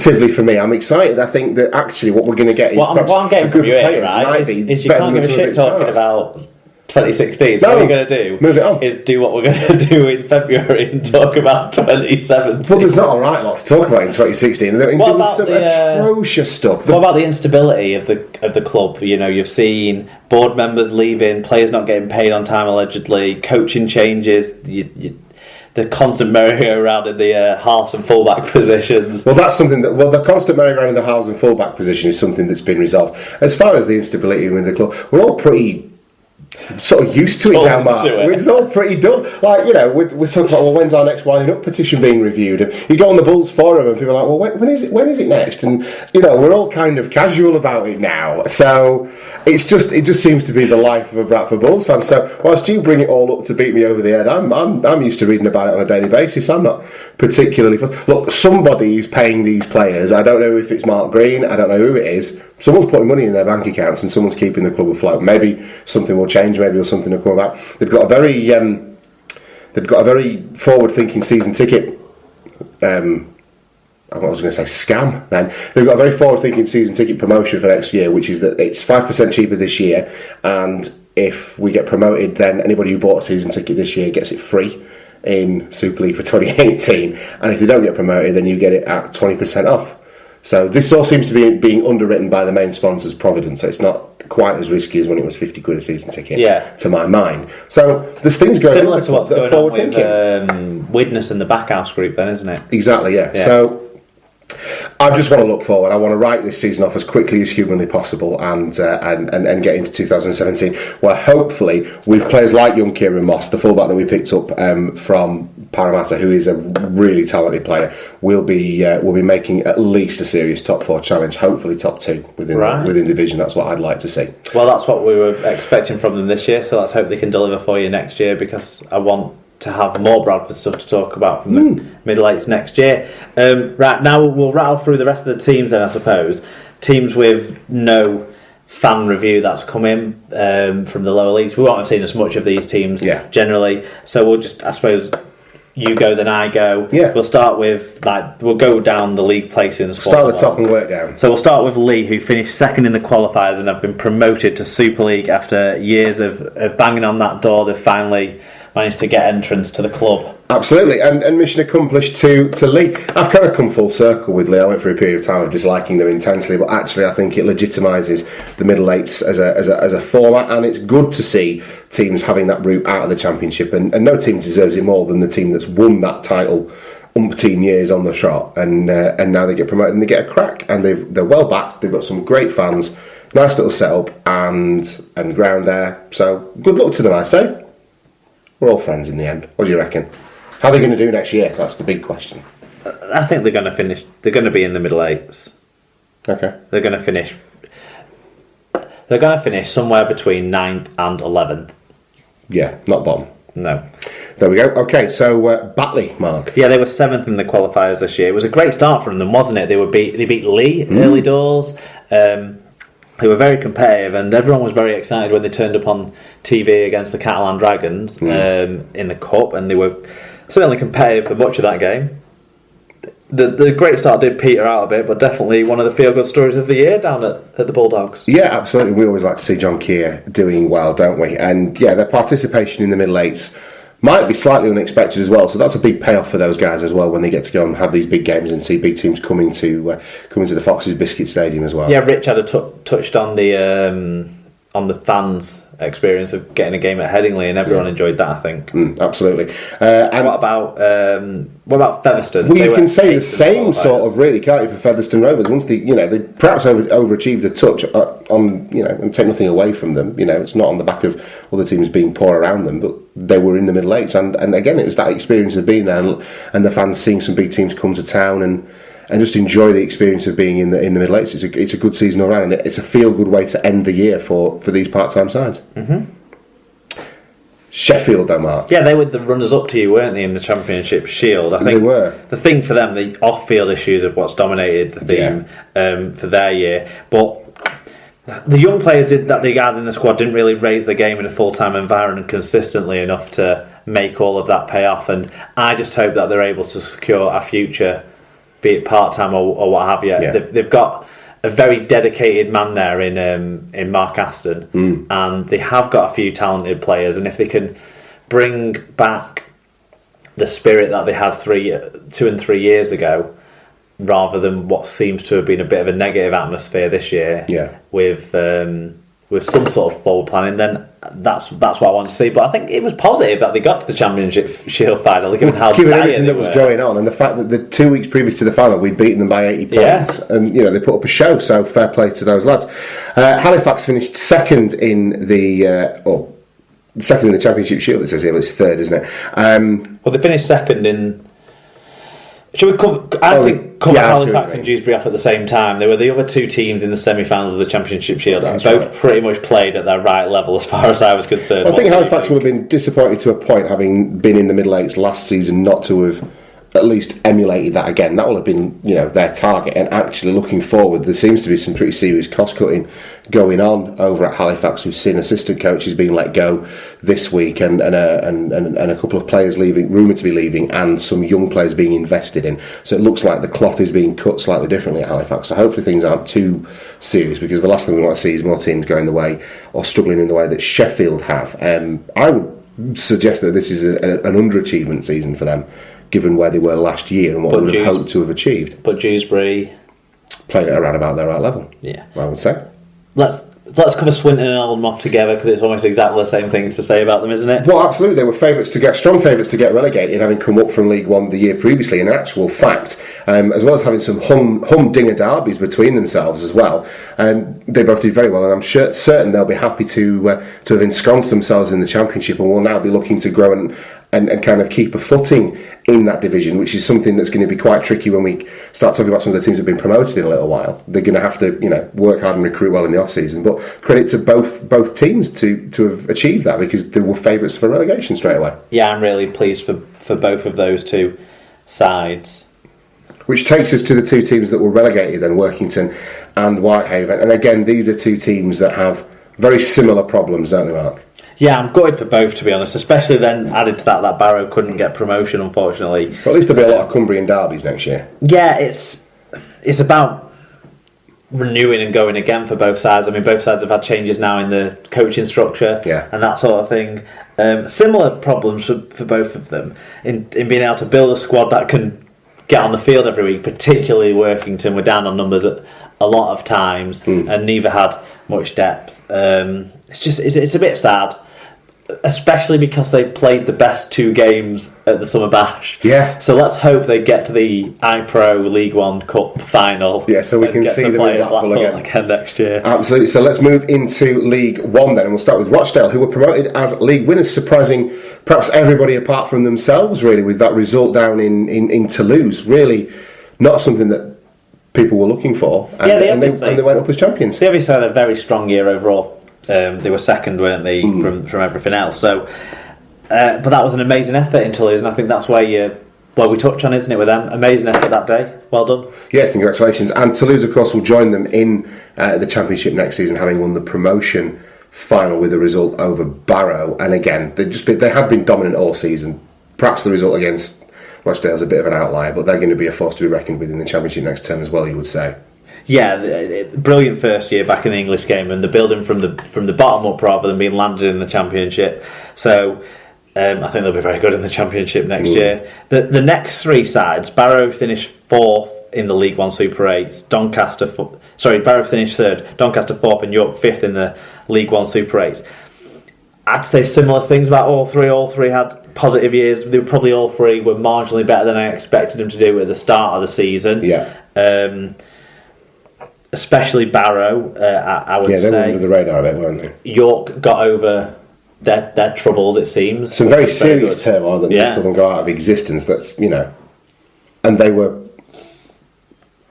positively for me. I'm excited. I think that actually what we're going to get is what I'm getting from you here, right, is you can't give a shit talking about 2016. So what you're going to do move it on. Is do what we're going to do in February and talk about 2017. Well, there's not a right lot to talk about in 2016. What about some atrocious stuff. What about the instability of the club? You know, you've seen board members leaving, players not getting paid on time allegedly, coaching changes. The constant merry-go-round in the halves and fullback positions. Well, that's something that. Well, the constant merry-go-round in the halves and fullback position is something that's been resolved. As far as the instability within the club, we're all pretty sort of used to it now, Mark. It's all pretty done. Like, you know, we're talking about, well, when's our next winding up petition being reviewed? And you go on the Bulls forum and people are like, well, when is it next? And, you know, we're all kind of casual about it now. So it just seems to be the life of a Bradford Bulls fan. So whilst you bring it all up to beat me over the head, I'm used to reading about it on a daily basis. I'm not particularly... Look, somebody's paying these players. I don't know if it's Mark Green. I don't know who it is. Someone's putting money in their bank accounts and someone's keeping the club afloat. Maybe something will change. Maybe something will come about. They've got a very forward-thinking season ticket. I was going to say scam. Then they've got a very forward-thinking season ticket promotion for next year, which is that it's 5% cheaper this year, and if we get promoted, then anybody who bought a season ticket this year gets it free in Super League for 2018. And if they don't get promoted, then you get it at 20% off. So this all seems to be being underwritten by the main sponsors, Providence. So it's not quite as risky as when it was £50 a season ticket, to my mind. So there's things going similar on to what's going on with Widnes and the Backhouse group, then, isn't it? Exactly, yeah. So I just want to look forward. I want to write this season off as quickly as humanly possible and get into 2017, where hopefully with players like young Kieran Moss, the fullback that we picked up from Parramatta, who is a really talented player, we'll be making at least a serious top 4 challenge, hopefully top 2 within division. That's what I'd like to see. Well, that's what we were expecting from them this year, so let's hope they can deliver for you next year, because I want to have more Bradford stuff to talk about from the middle-eights next year. Right, now we'll rattle through the rest of the teams then, I suppose. Teams with no fan review that's come in from the lower leagues. We won't have seen as much of these teams generally, so we'll just, I suppose, you go, then I go. Yeah. We'll start with, we'll go down the league placings. Start at the top and work down. So we'll start with Lee, who finished second in the qualifiers and have been promoted to Super League after years of banging on that door. They've finally managed to get entrance to the club. Absolutely, and mission accomplished to Lee. I've kind of come full circle with Lee. I went through a period of time of disliking them intensely, but actually I think it legitimises the middle eights as a format, and it's good to see teams having that route out of the Championship, and no team deserves it more than the team that's won that title umpteen years on the trot, and now they get promoted and they get a crack, and they're well backed. They've got some great fans, nice little setup and ground there. So good luck to them, I say. We're all friends in the end. What do you reckon? How are they going to do next year? That's the big question. I think they're going to finish. They're going to be in the middle eights. Okay. They're going to finish. They're going to finish somewhere between 9th and 11th. Yeah, not bottom. No. There we go. Okay, so Batley, Mark. Yeah, they were 7th in the qualifiers this year. It was a great start from them, wasn't it? They beat Lee early doors. They were very competitive, and everyone was very excited when they turned up on TV against the Catalan Dragons in the Cup, and they were certainly competitive for much of that game. The great start did peter out a bit, but definitely one of the feel-good stories of the year down at the Bulldogs. Yeah, absolutely. We always like to see John Keir doing well, don't we? And yeah, their participation in the middle eights might be slightly unexpected as well, so that's a big payoff for those guys as well when they get to go and have these big games and see big teams coming to the Foxes Biscuit Stadium as well. Yeah, Rich had touched on the fans' experience of getting a game at Headingley, and everyone enjoyed that, I think. Absolutely. And what about Featherstone? Well, you can say the same sort of, really, can't you, for Featherstone Rovers? Once they perhaps overachieved the touch on, and take nothing away from them. It's not on the back of other teams being poor around them, but they were in the middle eights, and again, it was that experience of being there and the fans seeing some big teams come to town and just enjoy the experience of being in the middle eights. It's a good season all round, and it's a feel-good way to end the year for these part-time sides. Mm-hmm. Sheffield, though, Mark. Yeah, they were the runners-up to you, weren't they, in the Championship Shield? I think they were. The thing for them, the off-field issues of what's dominated the theme for their year, but the young players that they had in the squad didn't really raise the game in a full-time environment consistently enough to make all of that pay off, and I just hope that they're able to secure a future be it part-time or what have you. Yeah. They've got a very dedicated man there in Mark Aston, and they have got a few talented players, and if they can bring back the spirit that they had 2 and 3 years ago, rather than what seems to have been a bit of a negative atmosphere this year, with some sort of forward planning, then that's what I want to see. But I think it was positive that they got to the Championship Shield final, given everything that was going on, and the fact that the 2 weeks previous to the final we'd beaten them by 80 points, and they put up a show. So fair play to those lads. Halifax finished second in the Championship Shield. It says here, but it's third, isn't it? Well, they finished second in. Should we cover Halifax and Dewsbury off at the same time? They were the other 2 teams in the semi-finals of the Championship Shield, and both pretty much played at their right level as far as I was concerned. I think Halifax would have been disappointed to a point, having been in the middle eights last season, not to have at least emulated that again. That will have been their target. And actually, looking forward, there seems to be some pretty serious cost cutting going on over at Halifax. We've seen assistant coaches being let go this week, and a couple of players leaving, rumoured to be leaving, and some young players being invested in. So it looks like the cloth is being cut slightly differently at Halifax. So hopefully things aren't too serious, because the last thing we want to see is more teams going the way or struggling in the way that Sheffield have. I would suggest that this is an underachievement season for them, given where they were last year and what they would have hoped to have achieved. But Dewsbury played it around about their right level. Yeah, I would say. Let's cover Swinton and Oldham off together, because it's almost exactly the same things to say about them, isn't it? Well, absolutely. They were strong favourites to get relegated, having come up from League One the year previously. In actual fact, as well as having some humdinger derbies between themselves as well, they both did very well, and I'm certain they'll be happy to have ensconced themselves in the Championship, and will now be looking to grow and kind of keep a footing in that division, which is something that's going to be quite tricky when we start talking about some of the teams that have been promoted in a little while. They're going to have to, work hard and recruit well in the off-season. But credit to both teams to have achieved that, because they were favourites for relegation straight away. Yeah, I'm really pleased for both of those 2 sides. Which takes us to the 2 teams that were relegated then, Workington and Whitehaven. And again, these are 2 teams that have very similar problems, don't they, Mark? Yeah, I'm gutted for both, to be honest, especially then added to that Barrow couldn't get promotion, unfortunately. Well, at least there'll be a lot of Cumbrian derbies next year. Yeah, it's about renewing and going again for both sides. I mean, both sides have had changes now in the coaching structure and that sort of thing. Similar problems for both of them in being able to build a squad that can get on the field every week, particularly Workington. We're down on numbers a lot of times, and neither had much depth. It's a bit sad, especially because they played the best 2 games at the Summer Bash. Yeah. So let's hope they get to the iPro League One Cup final. Yeah, so we can see them in Blackpool again next year. Absolutely. So let's move into League One then, and we'll start with Rochdale, who were promoted as league winners, surprising perhaps everybody apart from themselves, really, with that result down in Toulouse. Really not something that people were looking for, and they went up as champions. They obviously had a very strong year overall. They were second, weren't they, from everything else? So, but that was an amazing effort in Toulouse, and I think that's where we touch on, isn't it, with them? Amazing effort that day. Well done. Yeah, congratulations. And Toulouse, of course, will join them in the Championship next season, having won the promotion final with a result over Barrow. And again, they had been dominant all season. Perhaps the result against Rochdale is a bit of an outlier, but they're going to be a force to be reckoned with in the Championship next term as well, you would say. Yeah, brilliant first year back in the English game, and they're building from the bottom up rather than being landed in the Championship. So I think they'll be very good in the Championship next year. The next 3 sides, Barrow finished 4th in the League One Super 8s. Barrow finished 3rd. Doncaster 4th, and York 5th in the League One Super 8s. I'd say similar things about all 3. All 3 had positive years. They were probably all 3 were marginally better than I expected them to do at the start of the season. Yeah. Especially Barrow, I would say. Yeah, they were under the radar a bit, weren't they? York got over their troubles, it seems. Some very serious turmoil that makes them go out of existence. That's and they were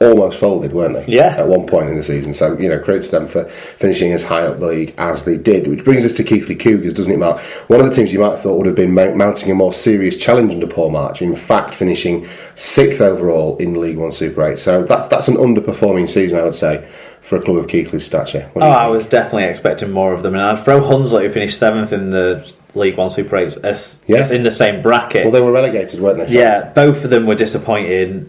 almost folded, weren't they? Yeah. At one point in the season. So, credit to them for finishing as high up the league as they did. Which brings us to Keighley Cougars, doesn't it, Mark? One of the teams you might have thought would have been mounting a more serious challenge under Paul March. In fact, finishing 6th overall in League One Super 8. So that's an underperforming season, I would say, for a club of Keighley's stature. I was definitely expecting more of them. And I'd throw Hunslet, who finished 7th in the League One Super 8s as in the same bracket. Well, they were relegated, weren't they? Yeah, both of them were disappointing.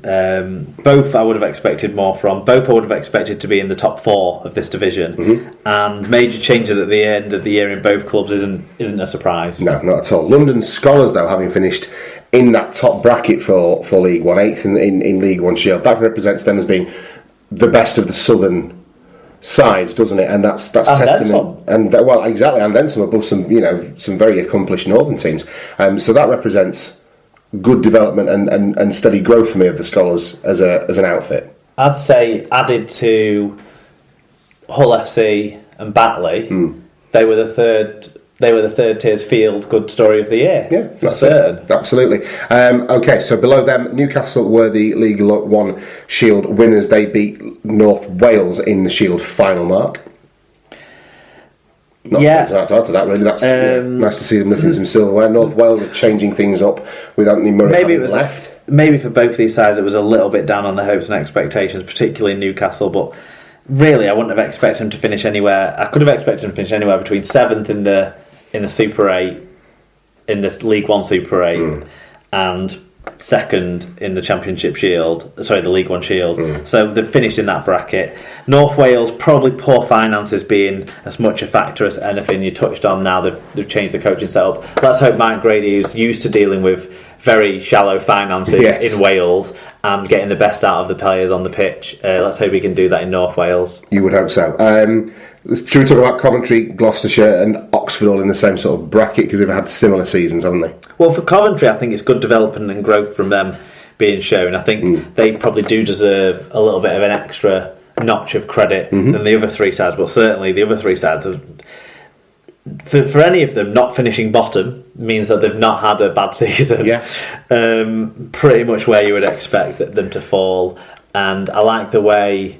Both I would have expected more from. Both I would have expected to be in the top 4 of this division. And major changes at the end of the year in both clubs isn't a surprise. No, not at all. London Scholars, though, having finished in that top bracket for League One, 8th in League One Shield, that represents them as being the best of the southern side, doesn't it? And that's testament. And well, exactly, and then some above some very accomplished northern teams. So that represents good development and steady growth for me of the Scholars as an outfit. I'd say added to Hull FC and Batley, they were the third tier's field good story of the year. Yeah, that's certain. Absolutely. Okay, so below them, Newcastle were the League One Shield winners. They beat North Wales in the Shield final, Mark. Not to add to that, really. That's nice to see them lifting some silverware. North Wales are changing things up with Anthony Murray having left. Maybe for both these sides it was a little bit down on the hopes and expectations, particularly Newcastle, but really I wouldn't have expected them to finish anywhere. I could have expected them to finish anywhere between 7th in the Super 8, in this League One Super 8, and 2nd in the Championship Shield, the League One Shield. So they've finished in that bracket. North Wales, probably poor finances being as much a factor as anything. You touched on now, they've changed the coaching setup. Let's hope Mike Grady, who's used to dealing with very shallow finances in Wales and getting the best out of the players on the pitch. Let's hope he can do that in North Wales. You would hope so. Should we talk about Coventry, Gloucestershire and Oxford all in the same sort of bracket, because they've had similar seasons, haven't they? Well, for Coventry, I think it's good development and growth from them being shown. I think they probably do deserve a little bit of an extra notch of credit than the other three sides, but certainly the other three sides, for any of them, not finishing bottom means that they've not had a bad season. Pretty much where you would expect them to fall. And I like the way,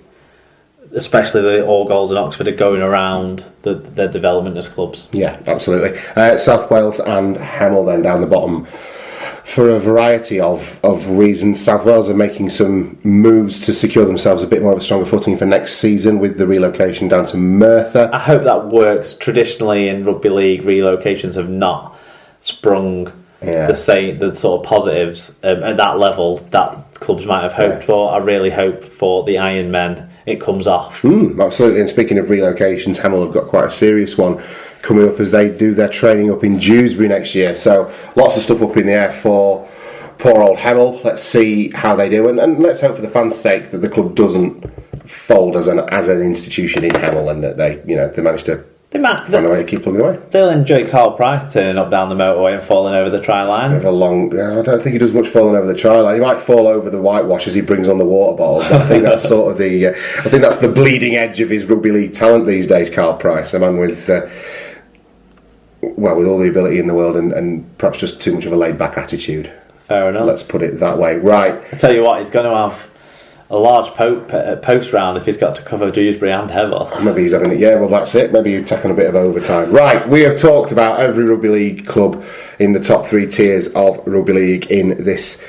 especially the All Goals and Oxford, are going around their development as clubs. Yeah, absolutely. South Wales and Hemel then down the bottom for a variety of reasons. South Wales are making some moves to secure themselves a bit more of a stronger footing for next season with the relocation down to Merthyr. I hope that works. Traditionally in rugby league, relocations have not sprung the sort of positives at that level that clubs might have hoped for. I really hope for the Iron Men it comes off. Absolutely. And speaking of relocations, Hemel have got quite a serious one coming up as they do their training up in Dewsbury next year. So lots of stuff up in the air for poor old Hemel. Let's see how they do, and let's hope for the fans' sake that the club doesn't fold as an institution in Hemel, and that they manage to find a way to keep plugging away. They'll enjoy Carl Price turning up down the motorway and falling over the try line. I don't think he does much falling over the try line. He might fall over the whitewash as he brings on the water bottles, but I think that's sort of the bleeding edge of his rugby league talent these days. Carl Price, a man with all the ability in the world and perhaps just too much of a laid-back attitude. Fair enough. Let's put it that way. Right. I tell you what, he's going to have a large post round if he's got to cover Dewsbury and Hemel. Maybe he's having it. Yeah, well, that's it. Maybe he's taking a bit of overtime. Right. We have talked about every rugby league club in the top 3 tiers of rugby league in this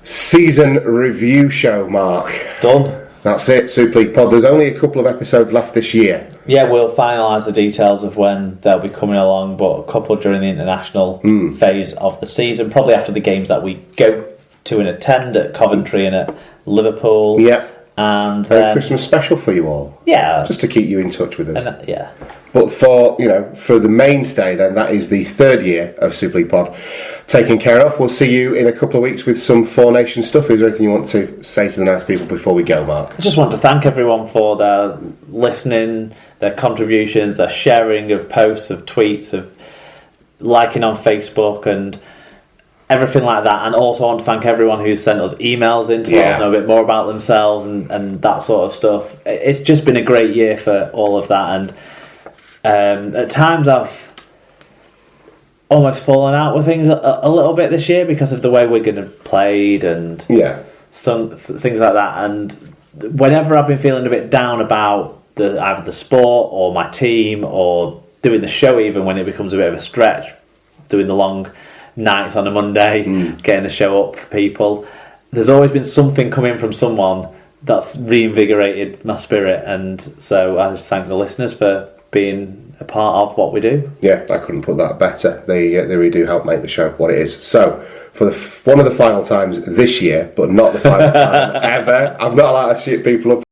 season review show, Mark. Done. That's it, Super League Pod. There's only a couple of episodes left this year. Yeah, we'll finalise the details of when they'll be coming along, but a couple during the international phase of the season, probably after the games that we go to and attend at Coventry and at Liverpool. Yeah. And a Christmas special for you all. Yeah. Just to keep you in touch with us. Yeah. But for the mainstay, then, that is the 3rd year of Super League Pod taken care of. We'll see you in a couple of weeks with some Four Nations stuff. Is there anything you want to say to the nice people before we go, Mark? I just want to thank everyone for their listening, their contributions, their sharing of posts, of tweets, of liking on Facebook and everything like that. And also I want to thank everyone who's sent us emails in to let us know a bit more about themselves and that sort of stuff. It's just been a great year for all of that, and at times I've almost fallen out with things a little bit this year because of the way Wigan have played and some things like that. And whenever I've been feeling a bit down about either the sport or my team or doing the show, even when it becomes a bit of a stretch, doing the long nights on a Monday, getting the show up for people, there's always been something coming from someone that's reinvigorated my spirit. And so I just thank the listeners for being a part of what we do. Yeah, I couldn't put that better. They really do help make the show what it is. So, for one of the final times this year, but not the final time ever, I'm not allowed to shit people up